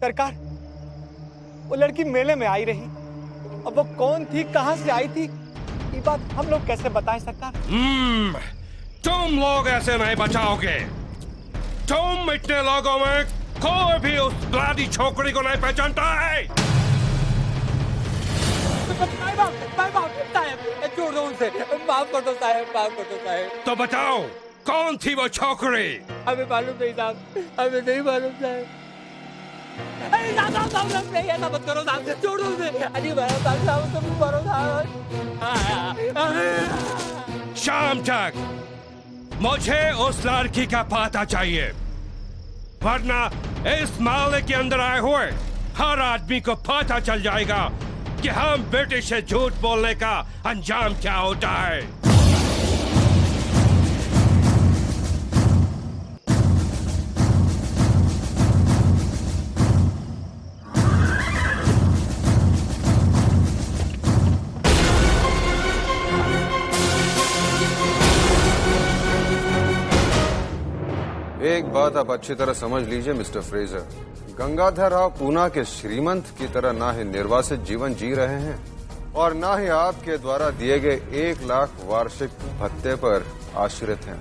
सरकार, वो लड़की मेले में आई रही, अब वो कौन थी, कहां से आई थी, ये बात हम लोग कैसे बताएं सरकार? तुम लोग ऐसे नहीं बचाओगे। तुम इतने लोगों में कोई भी उस ब्लाडी छोकरी को नहीं पहचानता है। साहब, छोड़ दो उनसे, माफ कर दो साहब, माफ कर दो साहब। तो बताओ कौन थी वो छोकरी? हमें मालूम नहीं साहब, हमें नहीं मालूम साहब। अरे साहब नहीं, ऐसा मत करो साहब, छोड़ दो उसे। अरे साहब तुम करो साहब। शाम तक मुझे उस लड़की का पता चाहिए, वरना इस माले के अंदर आए हुए हर आदमी को पता चल जाएगा कि हम ब्रिटिश से झूठ बोलने का अंजाम क्या होता है। एक बात आप अच्छी तरह समझ लीजिए मिस्टर फ्रेजर, गंगाधर राव पूना के श्रीमंत की तरह ना ही निर्वासित जीवन जी रहे हैं और ना ही आपके द्वारा दिए गए 1 लाख वार्षिक भत्ते पर आश्रित हैं।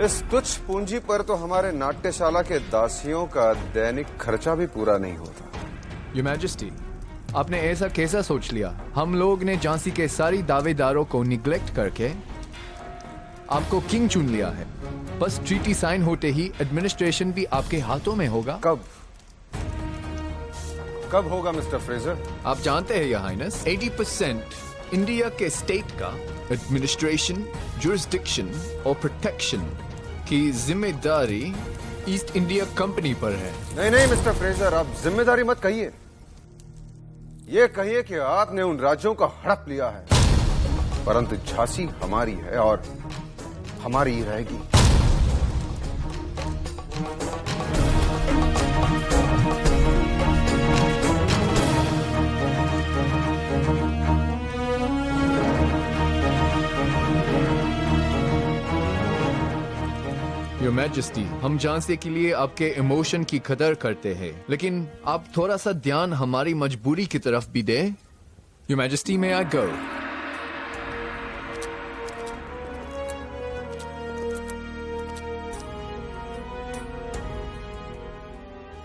इस तुच्छ पूंजी पर तो हमारे नाट्यशाला के दासियों का दैनिक खर्चा भी पूरा नहीं होता। योर मैजेस्टी, आपने ऐसा कैसा सोच लिया? हम लोग ने झांसी के सारी दावेदारों को निग्लेक्ट करके आपको किंग चुन लिया है। बस ट्रीटी साइन होते ही एडमिनिस्ट्रेशन भी आपके हाथों में होगा। कब होगा मिस्टर फ्रेजर? आप जानते हैं योर हाइनेस, 80% इंडिया के स्टेट का एडमिनिस्ट्रेशन, जुरिस्डिक्शन और प्रोटेक्शन की जिम्मेदारी ईस्ट इंडिया कंपनी पर है। नहीं मिस्टर फ्रेजर, आप जिम्मेदारी मत कहिए, ये कहिए कि आपने उन राज्यों का हड़प लिया है, परंतु झांसी हमारी है और हमारी ही रहेगी। योर मैजेस्टी, हम झांसी के लिए आपके इमोशन की कदर करते हैं, लेकिन आप थोड़ा सा ध्यान हमारी मजबूरी की तरफ भी दें। Your majesty, may I go?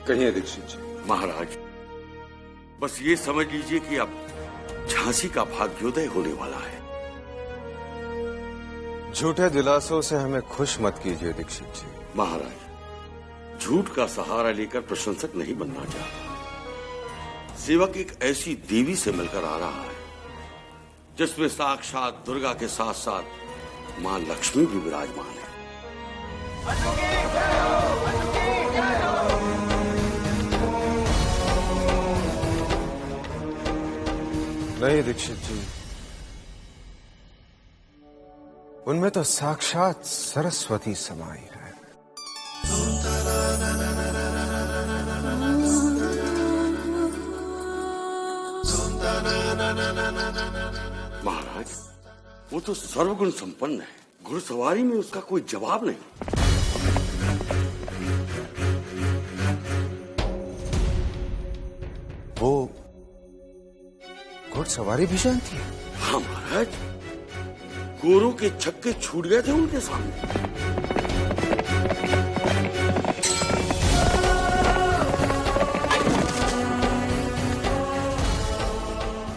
कहिए दीक्षित जी। महाराज, बस ये समझ लीजिए कि अब झांसी का भाग्योदय होने वाला है। झूठे दिलासों से हमें खुश मत कीजिए दीक्षित जी। महाराज, झूठ का सहारा लेकर प्रशंसक नहीं बनना चाहता। सेवक एक ऐसी देवी से मिलकर आ रहा है जिसमें साक्षात दुर्गा के साथ साथ मां लक्ष्मी भी विराजमान है। नहीं दीक्षित जी, उनमें तो साक्षात सरस्वती समाई है। महाराज, वो तो सर्वगुण संपन्न है, घुड़सवारी में उसका कोई जवाब नहीं। वो घुड़सवारी भी जानती है? हाँ महाराज, गोरों के छक्के छूट गए थे उनके सामने।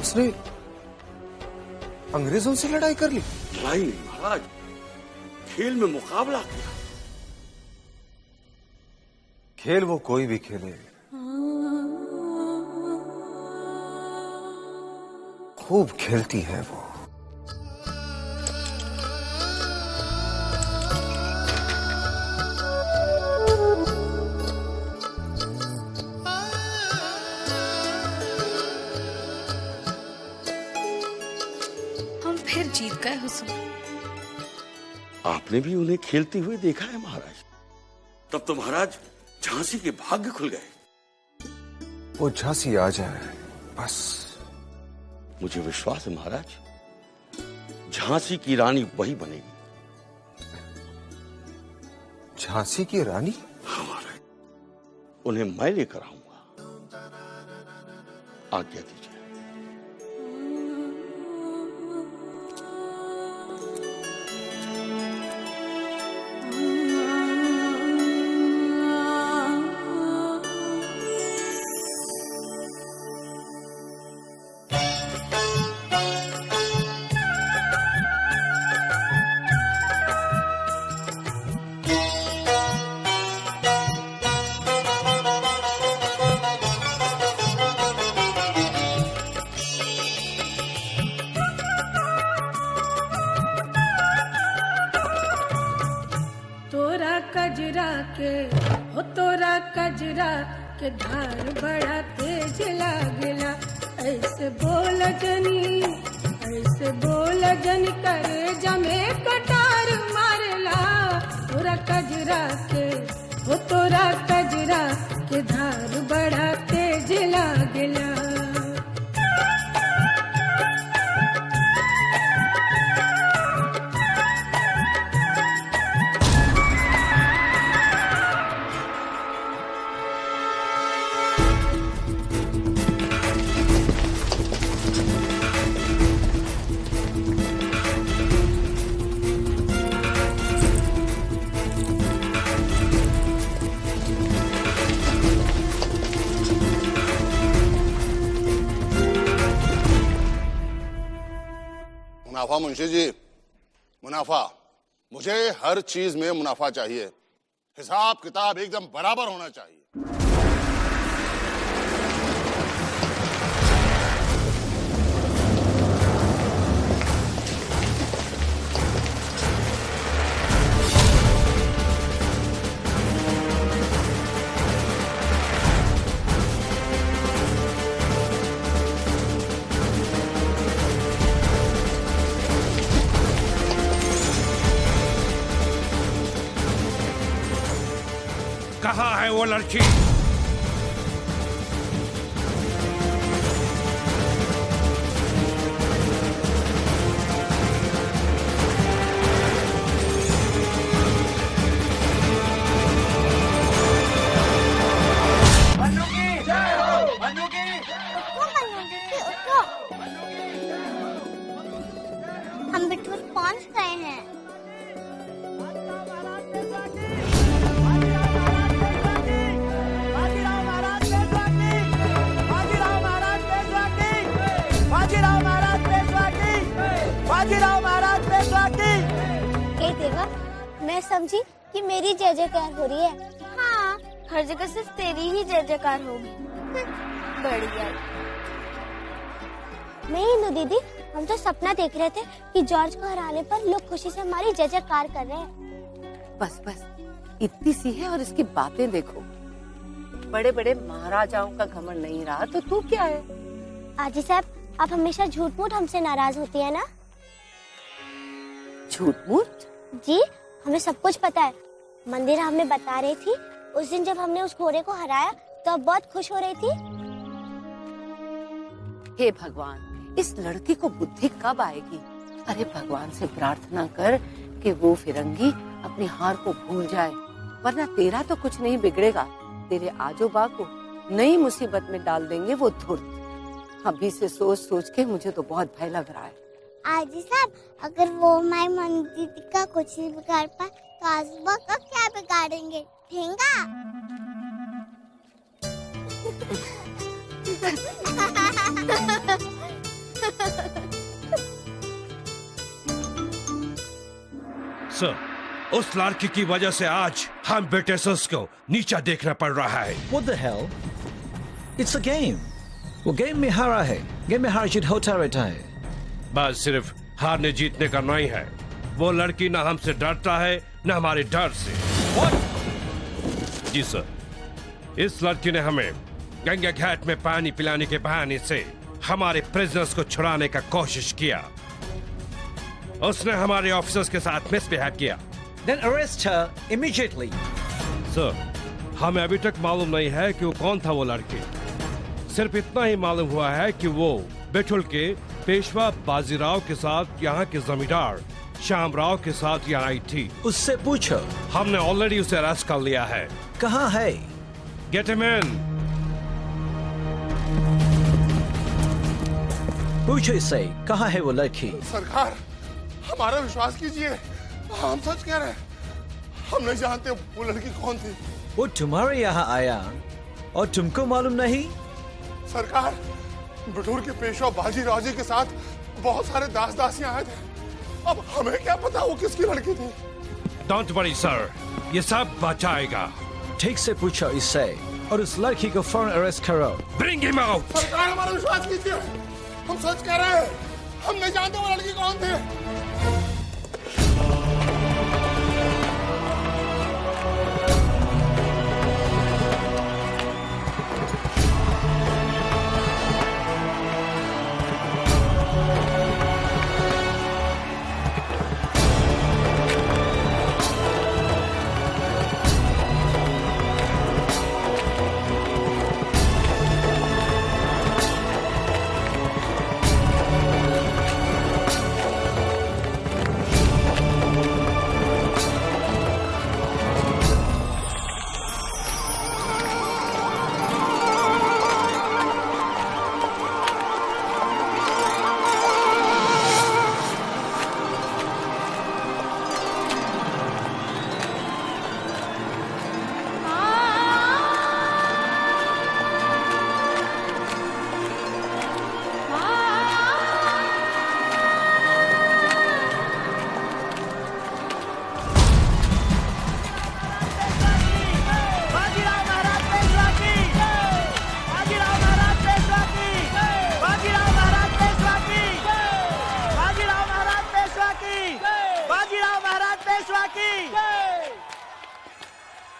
उसने अंग्रेजों से लड़ाई कर ली? लड़ाई नहीं महाराज, खेल में मुकाबला किया। खेल वो कोई भी खेले, खूब खेलती है वो। हम फिर जीत गए हुजूर। आपने भी उन्हें खेलते हुए देखा है महाराज। तब तो महाराज झांसी के भाग्य खुल गए। वो झांसी आ जाए बस। मुझे विश्वास है महाराज, झांसी की रानी वही बनेगी। झांसी की रानी? हाँ महाराज, उन्हें मैं लेकर आऊंगा। आज्ञा दीजिए। कजरा के धार बड़ा तेज लागला। ऐसे बोल जनी करे जमे कटार मारला। तोरा कजरा के धार बड़ा तेज लागला। मुनाफा मुंशी जी, मुनाफा। मुझे हर चीज में मुनाफा चाहिए। हिसाब किताब एकदम बराबर होना चाहिए। कहाँ है वो लड़की? हम बिठूर पहुंच गए हैं। ए देवा, मैं समझी कि मेरी जय जयकार हो रही है। हाँ, हर जगह सिर्फ तेरी ही जय जयकार होगी। बढ़िया। नहीं इंदु दीदी, हम तो सपना देख रहे थे कि जॉर्ज को हराने पर लोग खुशी से हमारी जय जयकार कर रहे हैं। बस इतनी सी है और इसकी बातें देखो। बड़े बड़े महाराजाओं का घमंड नहीं रहा तो तू क्या है? आजी साहब, आप हमेशा झूठ मूठ हमसे नाराज होती है ना? झूठ मूठ? जी, हमें सब कुछ पता है। मंदिर हमें बता रही थी उस दिन जब हमने उस घोड़े को हराया तो अब बहुत खुश हो रही थी। हे भगवान, इस लड़की को बुद्धि कब आएगी? अरे भगवान से प्रार्थना कर कि वो फिरंगी अपनी हार को भूल जाए, वरना तेरा तो कुछ नहीं बिगड़ेगा। तेरे आजोबा को नई मुसीबत में डाल देंगे वो धूर्त। अभी से सोच सोच के मुझे तो बहुत भय लग रहा है। आजी साहब, अगर वो हमारे मंदिर का कुछ नहीं बिगाड़ पाए तो आजूबा का क्या बिगाड़ेंगे? ठेंगा। सर, उस लड़की की वजह से आज हम ब्रिटिशर्स को नीचा देखना पड़ रहा है। What the hell? It's a game. वो गेम में हारा है, गेम में हार जीत होता रहता है। बस सिर्फ हारने जीतने का नहीं है। वो लड़की ना हमसे डरता है ना हमारे डर से। What? जी सर, इस लड़की ने हमें गंगा घाट में पानी पिलाने के बहाने से हमारे प्रिजनर्स को छुड़ाने का कोशिश किया। उसने हमारे ऑफिसर्स के साथ मिसबिहेव किया। Then arrest her immediately. Sir, हमें अभी तक मालूम नहीं है कि वो कौन था वो लड़की। सिर्फ इतना ही मालूम हुआ है कि वो बिठुल के पेशवा बाजीराव के साथ यहाँ के जमींदार श्यामराव के साथ यहाँ आई थी। उससे पूछो। हमने ऑलरेडी उसे अरेस्ट कर लिया है। कहाँ है? Get him in. पूछो इससे कहाँ है वो लड़की? सरकार, हमारा विश्वास कीजिए, हम सच कह रहे हैं। हम नहीं जानते वो लड़की कौन थी। वो तुम्हारे यहाँ आया और तुमको मालूम नहीं? सरकार, बिठूर के पेशवा बाजी राजे के साथ बहुत सारे दास दासियां आए थे। अब हमें क्या पता वो किसकी लड़की थी। Don't worry, sir. ये सब बचाएगा। ठीक से पूछो इससे और उस लड़की को फौरन अरेस्ट करो। Bring him out. सरकार, हमारा विश्वास कीजिए, हम सच कह रहे हैं। हम नहीं जानते वो लड़की कौन थी।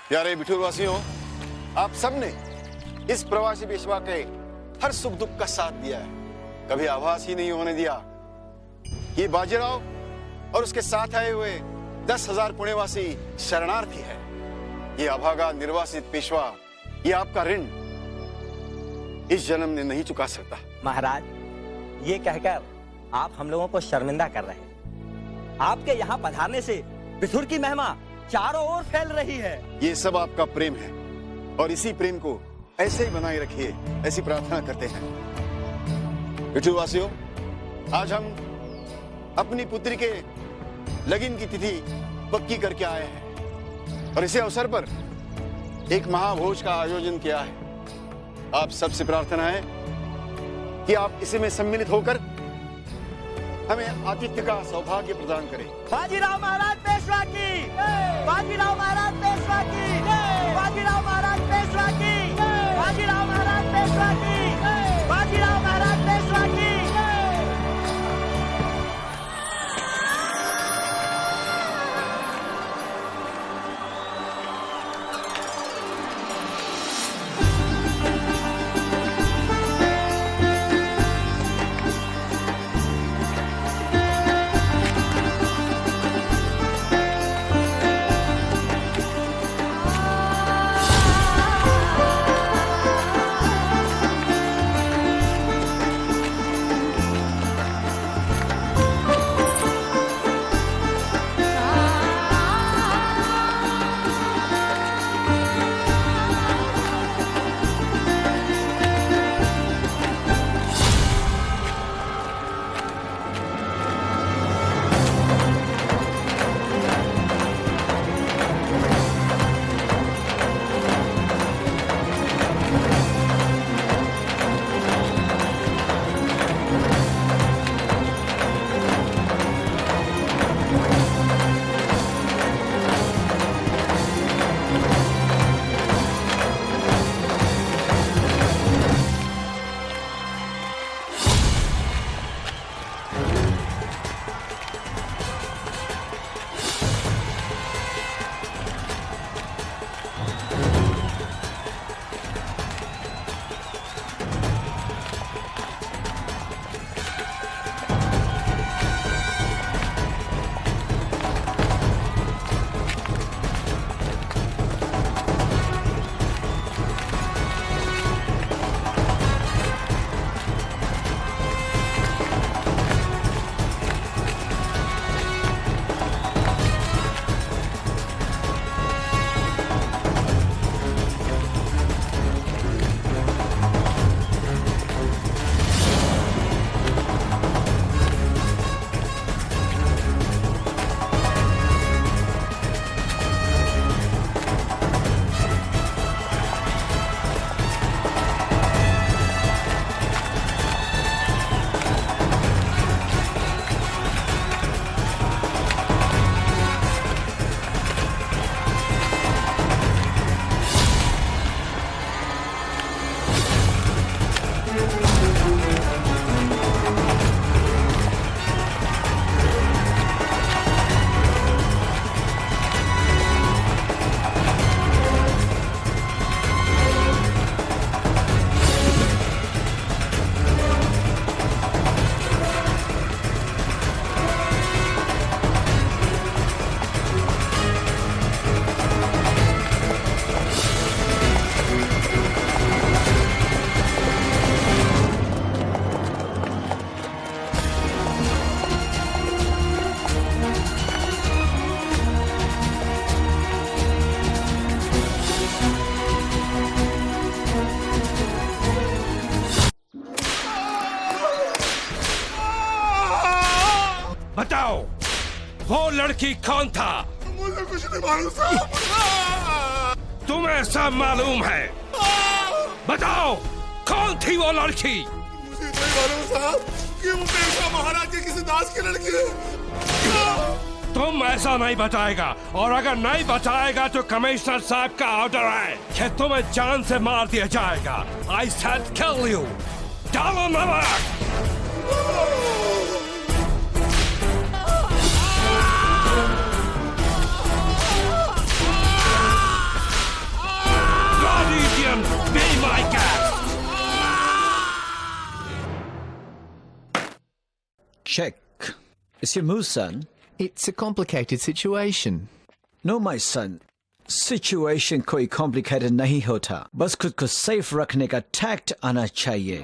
प्यारे बिठूर वासियों, आप सबने इस प्रवासी पेशवा के हर सुख दुख का साथ दिया है। कभी आभास ही नहीं होने दिया। ये बाजीराव और उसके साथ आए हुए 10,000 पुणेवासी शरणार्थी है। ये अभागा निर्वासित पेशवा, ये आपका ऋण इस जन्म ने नहीं चुका सकता। महाराज, ये कहकर आप हम लोगों को शर्मिंदा कर रहे हैं। आपके यहाँ पधारने से बिठूर की महिमा चारों ओर फैल रही है। ये सब आपका प्रेम है और इसी प्रेम को ऐसे ही बनाए रखिए, ऐसी प्रार्थना करते हैं। बिठूर वासियों, आज हम अपनी पुत्री के लगन की तिथि पक्की करके आए हैं और इसी अवसर पर एक महाभोज का आयोजन किया है। आप सबसे प्रार्थना है कि आप इसी में सम्मिलित होकर हमें आतिथ्य का सौभाग्य प्रदान करें। बाजीराव महाराज पेशवा की, बाजीराव महाराज पेशवा की, बाजीराव महाराज पेशवा की, बाजीराव महाराज पेशवा की, बाजीराव महाराज पेशवा की। बताओ वो लड़की कौन था? मुझे कुछ नहीं मालूम साहब। तुम्हें सब मालूम है? बताओ कौन थी वो लड़की? मुझे नहीं मालूम साहब कि वो पेशवा महाराज के किसी दास की लड़की है। तुम ऐसा नहीं बताएगा, और अगर नहीं बताएगा तो कमिश्नर साहब का ऑर्डर है कि तुम्हें जान से मार दिया जाएगा। I said kill you. डालो नमक। Guardian, be my guest. Check. Is your move, son? It's a complicated situation. No, my son. Situation कोई complicated नहीं होता. बस खुद को safe रखने का tact आना चाहिए.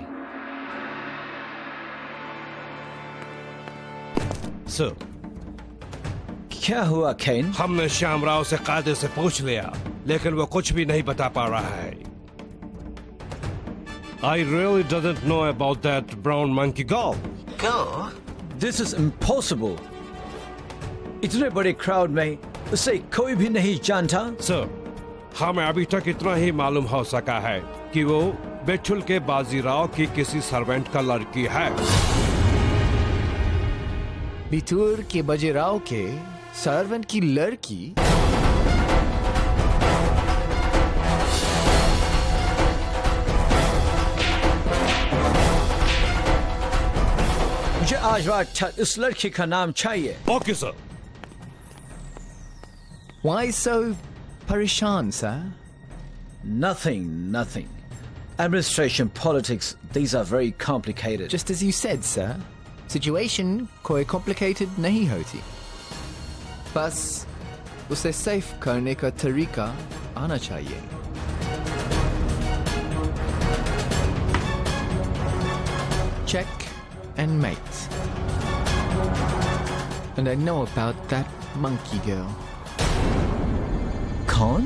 Sir. क्या हुआ केन? हमने श्यामराव से कायदे से पूछ लिया, लेकिन वो कुछ भी नहीं बता पा रहा है। I really didn't know about that brown monkey girl. Girl? This is impossible. इतने बड़े क्राउड में उसे कोई भी नहीं जानता। सर, हमें अभी तक इतना ही मालूम हो सका है कि वो बेठुल के बाजीराव की किसी सर्वेंट का लड़की है। बितूर के बाजीराव के सर्वेंट की लड़की? मुझे आज रात इस लड़की का नाम चाहिए। Okay sir. Why so parishan, sir? Nothing. Administration, politics, these are very complicated. Just as you said, sir. Situation कोई complicated नहीं होती. बस उसे safe करने का तरीका आना चाहिए. Check and mate. And I know about that monkey girl. कौन?